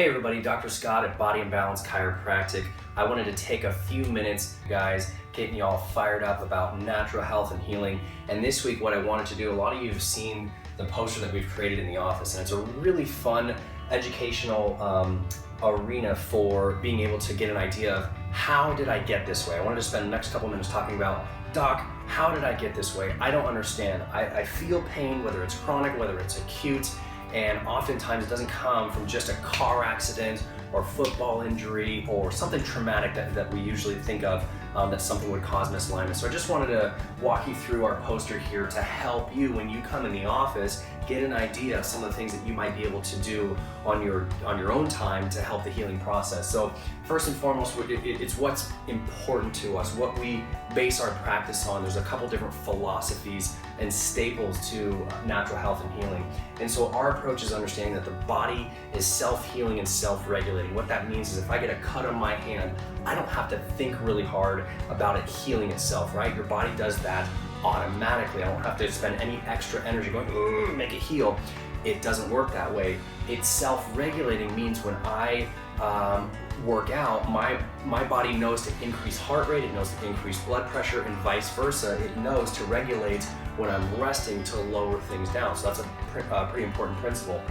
everybody, Dr. Scott at Body and Balance Chiropractic. I wanted to take a few minutes, guys, getting you all fired up about natural health and healing. And this week what I wanted to do, a lot of you have seen the poster that we've created in the office, and it's a really fun educational arena for being able to get an idea of how did I get this way. I wanted to spend the next couple minutes talking about, Doc, how did I get this way? I don't understand. I feel pain, whether it's chronic, whether it's acute, and oftentimes it doesn't come from just a car accident or football injury or something traumatic that we usually think of that something would cause misalignment. So I just wanted to walk you through our poster here to help you when you come in the office get an idea of some of the things that you might be able to do on your own time to help the healing process. So first and foremost, it's what's important to us, what we base our practice on. There's a couple different philosophies and staples to natural health and healing. And so our approach is understanding that the body is self-healing and self-regulating. What that means is if I get a cut on my hand, I don't have to think really hard about it healing itself, right? Your body does that automatically. I don't have to spend any extra energy going, make it heal. It doesn't work that way. It's self-regulating means when I work out, my body knows to increase heart rate, it knows to increase blood pressure, and vice versa. It knows to regulate when I'm resting to lower things down. So that's a pretty important principle.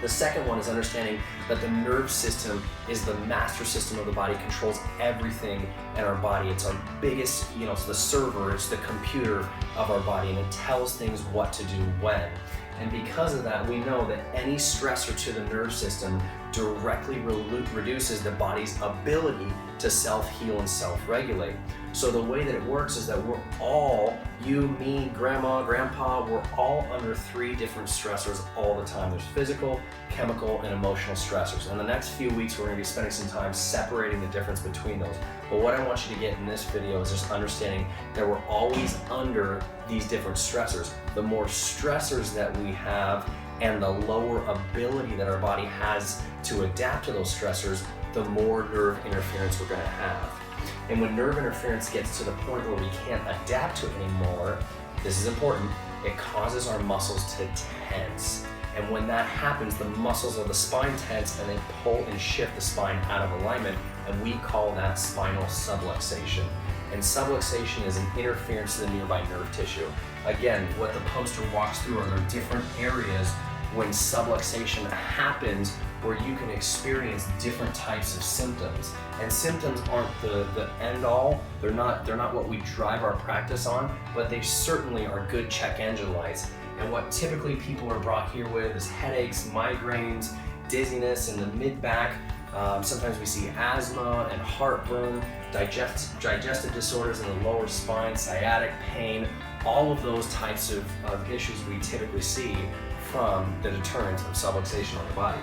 The second one is understanding that the nerve system is the master system of the body, controls everything in our body. It's our biggest, it's the server, it's the computer of our body, and it tells things what to do when. And because of that, we know that any stressor to the nerve system directly reduces the body's ability to self-heal and self-regulate. So the way that it works is that we're all, you, me, grandma, grandpa, we're all under 3 different stressors all the time. There's physical, chemical, and emotional stressors. In the next few weeks, we're going to be spending some time separating the difference between those. But what I want you to get in this video is just understanding that we're always under these different stressors. The more stressors that we have and the lower ability that our body has to adapt to those stressors, the more nerve interference we're going to have. And when nerve interference gets to the point where we can't adapt to it anymore, this is important, it causes our muscles to tense. And when that happens, the muscles of the spine tense and they pull and shift the spine out of alignment, and we call that spinal subluxation. And subluxation is an interference to the nearby nerve tissue. Again, what the poster walks through are there different areas when subluxation happens where you can experience different types of symptoms. And symptoms aren't the end all. They're not what we drive our practice on, but they certainly are good check engine lights. And what typically people are brought here with is headaches, migraines, dizziness in the mid-back. Sometimes we see asthma and heartburn, digestive disorders in the lower spine, sciatic pain, all of those types of issues we typically see from the deterrent of subluxation on the body.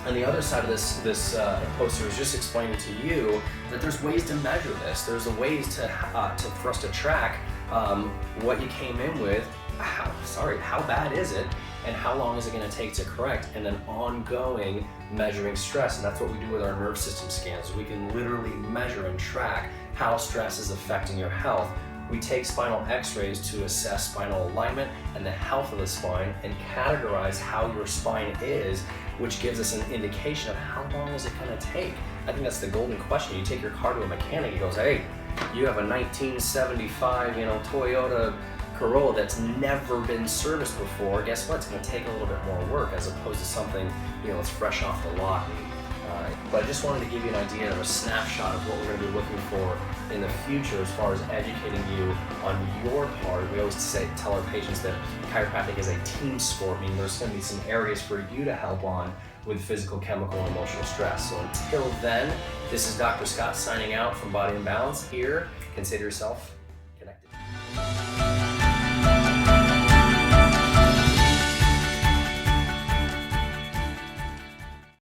And the other side of this poster is just explaining to you that there's ways to measure this. There's ways for us to track what you came in with, how bad is it, and how long is it going to take to correct, and then ongoing measuring stress. And that's what we do with our nerve system scans. We can literally measure and track how stress is affecting your health. We take spinal x-rays to assess spinal alignment and the health of the spine and categorize how your spine is, which gives us an indication of how long is it going to take. I think that's the golden question. You take your car to a mechanic, he goes, hey, you have a 1975 Toyota Corolla that's never been serviced before. Guess what? It's going to take a little bit more work as opposed to something that's fresh off the lot. But I just wanted to give you an idea of a snapshot of what we're going to be looking for in the future as far as educating you on your part. We always tell our patients that chiropractic is a team sport, meaning there's going to be some areas for you to help on with physical, chemical, and emotional stress. So until then, this is Dr. Scott signing out from Body and Balance here. Consider yourself connected.